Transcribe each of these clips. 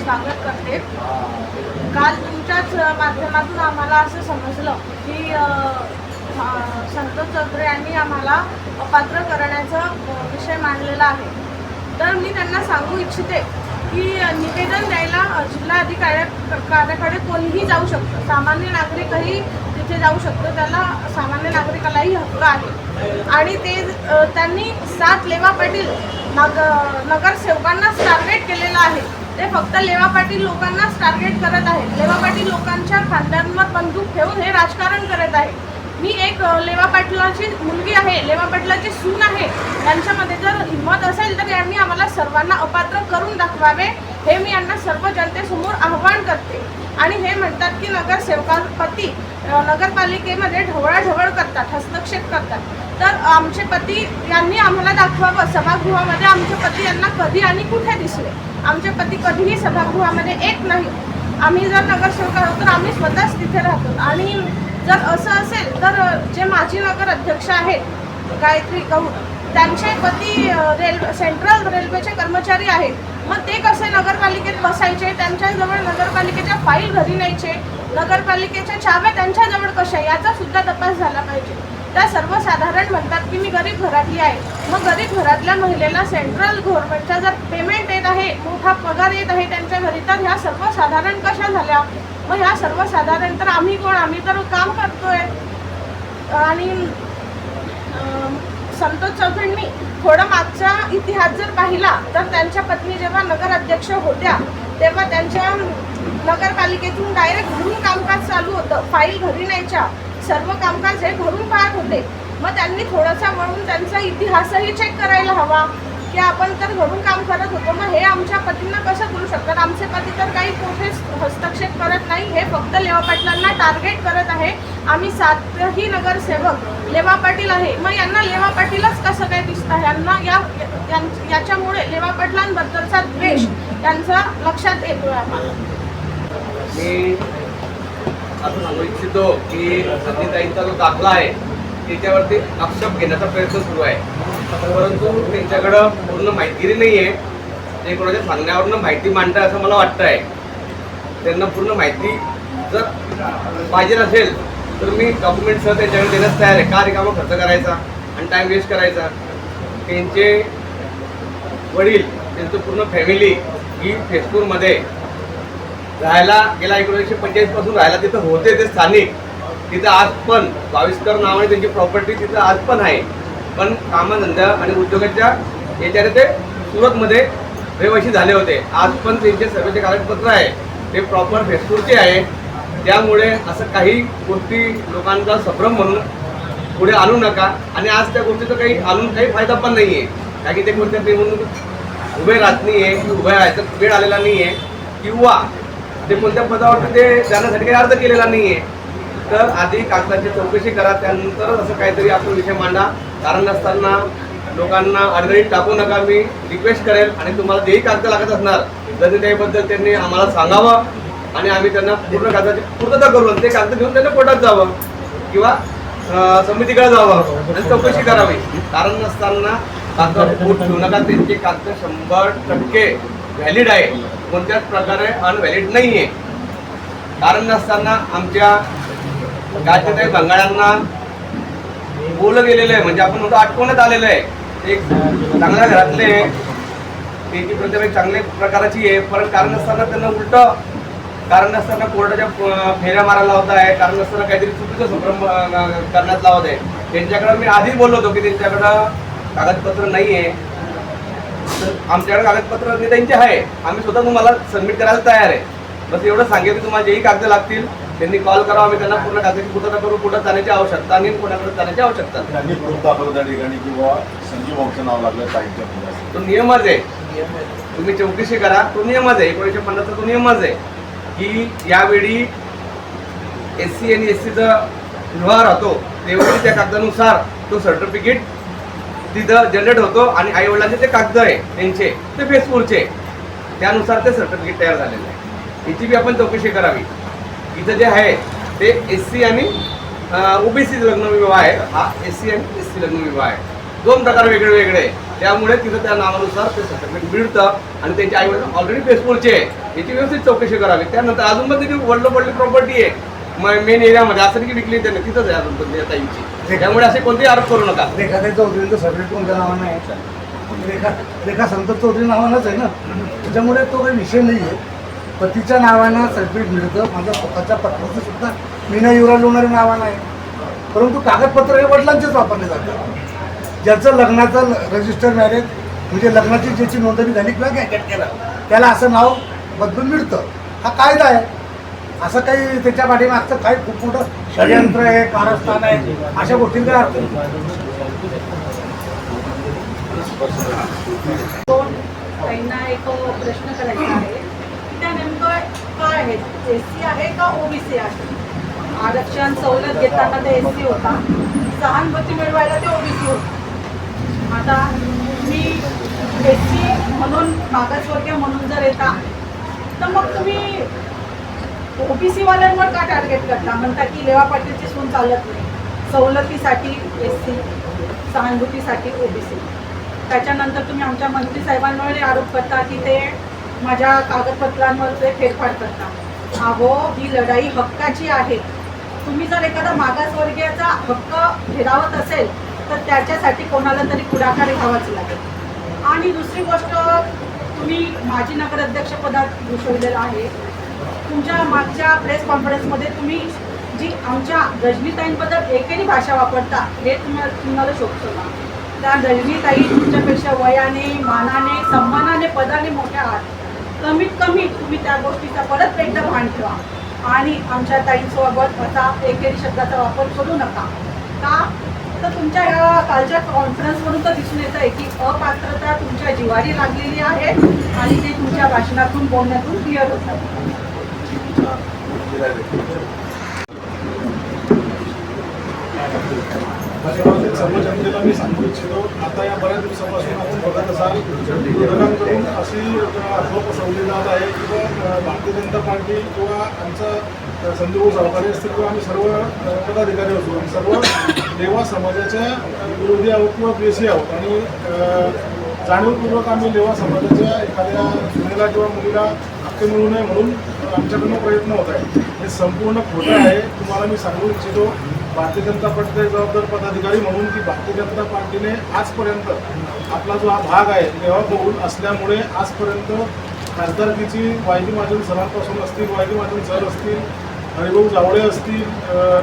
स्वागत करते। काल तुमच्याच माध्यमातून आम्हाला असं समजलं की संतोष चौधरी यांनी आम्हाला अपात्र करण्याचा विषय मांडलेला आहे। तर मी त्यांना सांगू इच्छिते की निवेदन द्यायला जिल्हाधिकाऱ्याकडे कोणीही जाऊ शकतं, सामान्य नागरिकही तिथे जाऊ शकतो, त्याला सामान्य नागरिकालाही हक्क आहे। आणि त्यांनी 7 लेवा पाटील नगरसेवकांनाच टार्गेट केलेलं आहे। ते फक्त लेवा पाटील लोकांनाच टार्गेट करत आहेत। लेवा पाटील लोकांच्या खांद्यांवर बंदूक ठेवून हे राजकारण करत आहे। मी एक लेवा पाटलाची मुलगी आहे, लेवा पाटलाची सून आहे, यांच्यामध्ये जर हिंमत असेल तर यांनी आम्हाला सर्वांना अपात्र करून दाखवावे, हे मी यांना सर्व जनतेसमोर आव्हान करते। आणि हे म्हणतात की नगरसेवकापती नगरपालिकेमध्ये ढवळाढवळ करतात, हस्तक्षेप करतात। तर आमचे पती यांनी आम्हाला दाखवावं, सभागृहामध्ये आमचे पती यांना कधी आणि कुठे दिसले। आमचे पती कधीही सभागृहामध्ये येत नाही। आम्ही जर नगरसेवक आहोत तर आम्ही स्वतःच तिथे राहतो। आणि जर असं असेल तर जे माजी नगर अध्यक्ष आहेत गायत्री गौड, त्यांचे पती सेंट्रल रेल्वेचे कर्मचारी आहेत, मग ते कसे नगरपालिकेत बसायचे, त्यांच्याजवळ नगरपालिकेच्या फाईल घरी न्यायचे, नगरपालिकेच्या चाव्या त्यांच्याजवळ कशा, याचा सुद्धा तपास झाला पाहिजे। त्या सर्वसाधारण म्हणतात की मी गरीब घरातली आहे, मग गरीब घरातल्या महिलेला सेंट्रल गव्हर्नमेंटचा जर पेमेंट येत आहे, मोठा पगार येत आहे त्यांच्या घरी, तर ह्या सर्वसाधारण कशा झाल्या? मग ह्या सर्वसाधारण तर आम्ही कोण? आम्ही तर काम करतोय। आणि संतोष चौधरींनी थोडा मागचा इतिहास जर पाहिला तर त्यांच्या पत्नी जेव्हा नगर अध्यक्ष होत्या तेव्हा त्यांच्या नगरपालिकेतून डायरेक्ट घरून कामकाज चालू होतं, फाईल घरी न्यायच्या, सर्व कामकाज हे घरून पाहत होते। मग त्यांनी थोडासा वळून त्यांचा इतिहासही चेक करायला हवा की आपण तर घरून काम करत होतो, मग हे आमच्या पतींना कसं करू शकतात? आमचे पती तर काही कुठेच हस्तक्षेप करत नाही, हे फक्त लेवा पाटलांना टार्गेट करत आहे। आम्ही 7ही नगरसेवक लेवा पाटील आहे, मग यांना लेवा पाटीलच कसं काय दिसतं? यांना याच्यामुळे लेवा पाटलांबद्दलचा द्वेष त्यांचा लक्षात येतोय आम्हाला। मी असं सांगू इच्छितो की संदीताईंचा जो दाखला आहे त्याच्यावरती आक्षेप घेण्याचा प्रयत्न सुरू आहे, परंतु त्यांच्याकडं पूर्ण माहिती नाही आहे। ते कोणाच्या सांगण्यावरनं माहिती मांडतात असं मला वाटतं आहे। त्यांना पूर्ण माहिती जर पाहिजे असेल तर मी डॉक्युमेंटसह त्यांच्याकडे देण्यास तयार आहे। का रिकामा खर्च करायचा आणि टाईम वेस्ट करायचा? त्यांचे वडील, त्यांचं पूर्ण फॅमिली ही फेसपूरमध्ये राहायला गेला 1945 पासून राहायला तिथं होते, ते स्थानिक तिथं आज पण 22कर नावाने त्यांची प्रॉपर्टी तिथं आज पण आहे। पण कामधंदा आणि उद्योगाच्या याच्याने ते सुरतमध्ये रहिवासी झाले होते। आज पण त्यांचे सर्वेचे कागदपत्र आहे ते प्रॉपर फेसपूरचे आहे। त्यामुळे असं काही गोष्टी लोकांचा संभ्रम म्हणून पुढे आणू नका। आणि आज त्या गोष्टीचा आणून काही फायदा पण नाही आहे, कारण की ते कोणत्या निवडणूक उभे राहत नाही आहे, उभे राहायचा वेळ आलेला नाही आहे, किंवा ते कोणत्या पदावरती ते जाण्यासाठी काही अर्ज केलेला नाही आहे। तर आधी कागदाची चौकशी करा, त्यानंतर असं काहीतरी आपण विषय मांडा। कारण नसताना लोकांना अडगळीत टाकू नका, मी रिक्वेस्ट करेल। आणि तुम्हाला जेही कागद लागत असणार तर त्याबद्दल त्यांनी आम्हाला सांगावं आणि आम्ही त्यांना पूर्ण कागदाची पूर्तता करून ते कागद घेऊन त्यांना कोर्टात जावं किंवा समितीकडे जावं आणि चौकशी करावी। कारण नसताना कागदावर बोट ठेवू नका, त्यांचे कागद 100% व्हॅलिड आहे, कोणत्याच प्रकारे अनव्हॅलिड नाही आहे। कारण नसताना आमच्या गाजते बंगाळ्यांना बोललं गेलेलं आहे, म्हणजे आपण म्हणतो आटवण्यात आलेलं आहे। एक चांगल्या घरातले त्यांची प्रतिभा चांगल्या प्रकाराची आहे, पण कारण नसताना त्यांना उलटं, कारण नसताना कोर्टाच्या फेऱ्या मारायला लावत आहे, कारण नसताना काहीतरी चुकीचं संभ्रम करण्यात लावत आहे। त्यांच्याकडं मी आधीच बोललो होतो की त्यांच्याकडं कागदपत्र नाही आहे, आमच्याकडे कागदपत्र त्यांचे आहे, आम्ही स्वतः तुम्हाला सबमिट करायला तयार आहे। बस एवढं सांगेल की तुम्हाला जेही कागद लागतील त्यांनी कॉल करावा, आम्ही त्यांना पूर्ण कागदाची पूर्तता करू, कुठं जाण्याची आवश्यकता आणि कोणाकडे जाण्याची आवश्यकता त्यांनी दाखवलं त्या ठिकाणी किंवा संजीव भाऊचं नाव लागलं ताईंच्या मुलाचं, तो नियमच आहे। तुम्ही चौकशी करा, तो नियमच आहे। 1950चा तो नियमच आहे की यावेळी SC आणि SCचा व्यवहार होतो त्यावेळी त्या कागदानुसार तो सर्टिफिकेट तिथं जनरेट होतो आणि आईवडिलांचे ते कागद आहे त्यांचे ते फेसपूरचे, त्यानुसार ते सर्टिफिकेट तयार झालेलं आहे। याची बी आपण चौकशी करावी। इथं जे आहे ते SC आणि OBC लग्न विवाह आहे, हा SC आणि SC लग्न विवाह आहे, दोन प्रकार वेगळे वेगळे। त्यामुळे तिथं त्या नावानुसार ते सर्टिफिकेट मिळतं आणि त्यांचे आई वडील ऑलरेडी बेसपूरचे आहे, याची व्यवस्थित चौकशी करावी. त्यानंतर अजून पण ती वडलोपडली प्रॉपर्टी आहे मेन एरियामध्ये, असं की विकली त्याने तिथंच आहे अजून पण त्या ताईंची. त्यामुळे असे कोणतेही आरोप करू नका. रेखा चौधरीचं सर्टिफिकेट कोणत्या नावानं आहे? रेखा संतोष चौधरी नावानंच आहे ना, त्याच्यामुळे तो काही विषय नाही आहे. पतीच्या नावानं सर्टिफिकेट मिळतं, माझ्या स्वतःच्या पत्नीचं सुद्धा मीना युवराज लोणारे नावानं आहे. परंतु कागदपत्र हे वडिलांचेच वापरले जातात. ज्याचं लग्नाचं रजिस्टर मॅरेज म्हणजे लग्नाची ज्याची नोंदणी झाली किंवा गॅजेट केला त्याला असं नाव बदलून मिळतं. हा कायदा आहे. असं काही त्याच्या पाठीमागचं काही खूप मोठं षडयंत्र आहे, कारस्थान आहे, अशा गोष्टी काय अर्थ नाही. त्यांना एक प्रश्न करायचा आहे की त्या नेमकं काय आहेत, एससी आहे का ओबीसी आहे? आरक्षण सवलत घेताना ते एससी होता, सहानुभूती मिळवायला ते ओबीसी होता. आता तुम्ही एससी म्हणून मागासवर्गीय म्हणून जर येता तर मग तुम्ही ओबीसी वाल्यांवर का टार्गेट करता? म्हणता की लेवा पाटीलची सून चालत नाही, सवलतीसाठी एससी, सहानुभूतीसाठी ओबीसी. त्याच्यानंतर तुम्ही आमच्या मंत्री साहेबांवर आरोप करता की ते माझ्या कागदपत्रांवर ते फेरफार करता. अहो, ही लढाई हक्काची आहे. तुम्ही जर एखादा मागासवर्गीयाचा हक्क हिरावत असेल तर त्याच्यासाठी कोणाला तरी पुढाकार घ्यावाच लागेल. आणि दुसरी गोष्ट, तुम्ही माजी नगराध्यक्षपदात भूषवलेलं आहे. तुमच्या मागच्या प्रेस कॉन्फरन्समध्ये तुम्ही जी आमच्या रजनीताईंबद्दल एकेरी भाषा वापरता हे तुम्हाला शोभतं का? त्या रजनीताई तुमच्यापेक्षा वयाने, मानाने, सन्मानाने, पदाने मोठ्या आहात. कमीत कमी तुम्ही त्या गोष्टीचा परत एकदा भान ठेवा आणि आमच्या ताईंसोबत असा एकेरी शब्दाचा वापर करू नका. का तर तुमच्या ह्या कालच्या कॉन्फरन्समधून तर दिसून येतं आहे की अपात्रता तुमच्या जिव्हारी लागलेली आहे आणि ते तुमच्या भाषणातून बोलण्यातून क्लिअर होतं. सर्व जनतेला मी सांगू इच्छितो, आता या बऱ्याच दिवसापासून आपण बघत असाल विरोधकांकडून अशी अफवा पसरवली जात आहे की भारतीय जनता पार्टी किंवा आमचा संजीव सहकारी असतील किंवा आम्ही सर्व पदाधिकारी असू, आम्ही सर्व लेवा समाजाच्या विरोधी आहोत किंवा द्वेषी आहोत आणि जाणीवपूर्वक आम्ही लेवा समाजाच्या एखाद्या सुनेला किंवा मुलीला हक्क मिळू नये म्हणून आमच्याकडून प्रयत्न होत आहे. हे संपूर्ण खोटं आहे. तुम्हाला मी सांगू इच्छितो, भारतीय जनता पार्टीचे जबाबदार पदाधिकारी म्हणून की भारतीय जनता पार्टीने आजपर्यंत आपला जो हा भाग आहे लेवा बहुल असल्यामुळे आजपर्यंत खासदारकीची वायदी महाजन सरांपासून असतील, वायदी महाजन सर असतील, हरिभाऊ जावळे असतील,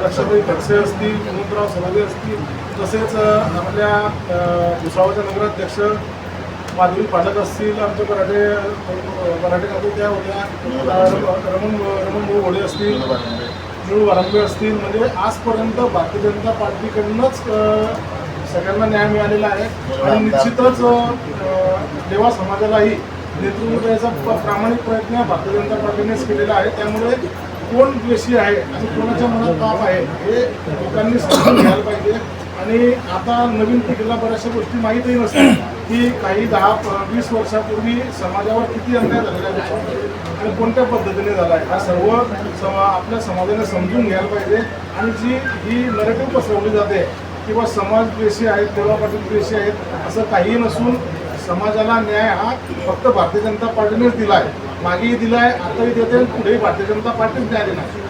रक्षाताई खडसे असतील, विनोदराव सलागे असतील, तसेच आपल्या भुसावळच्या नगराध्यक्ष माधुरी पाठक असतील, आमचे मराठे काकू त्या होत्या, रमण भाऊ घोडे असतील, निळू वारंबे असतील. म्हणजे आजपर्यंत भारतीय जनता पार्टीकडूनच सगळ्यांना न्याय मिळालेला आहे आणि निश्चितच लेवा समाजालाही नेतृत्व द्यायचा प्रामाणिक प्रयत्न भारतीय जनता पार्टीनेच केलेला आहे. त्यामुळे कोण द्वेषी आहे आणि कोणाच्या मनात पाप आहे हे लोकांनी समजून घ्यायला पाहिजे. आणि आता नवीन पिढीला बऱ्याचशा गोष्टी माहीतही नसतात की काही 10-20 वर्षापूर्वी समाजावर किती अन्याय झालेला आहे आणि कोणत्या पद्धतीने झाला आहे. हा सर्व आपल्या समाजाने समजून घ्यायला पाहिजे. आणि जी ही नरेटिव्ह पसरवली जाते किंवा समाज द्वेषी आहेत, लेवा पाटील द्वेषी आहेत, असं काहीही नसून समाजाला न्याय हा फक्त भारतीय जनता पार्टीनेच दिला आहे. मागेही दिला आहे, आताही देते, पुढेही भारतीय जनता पार्टीच न्याय देणार.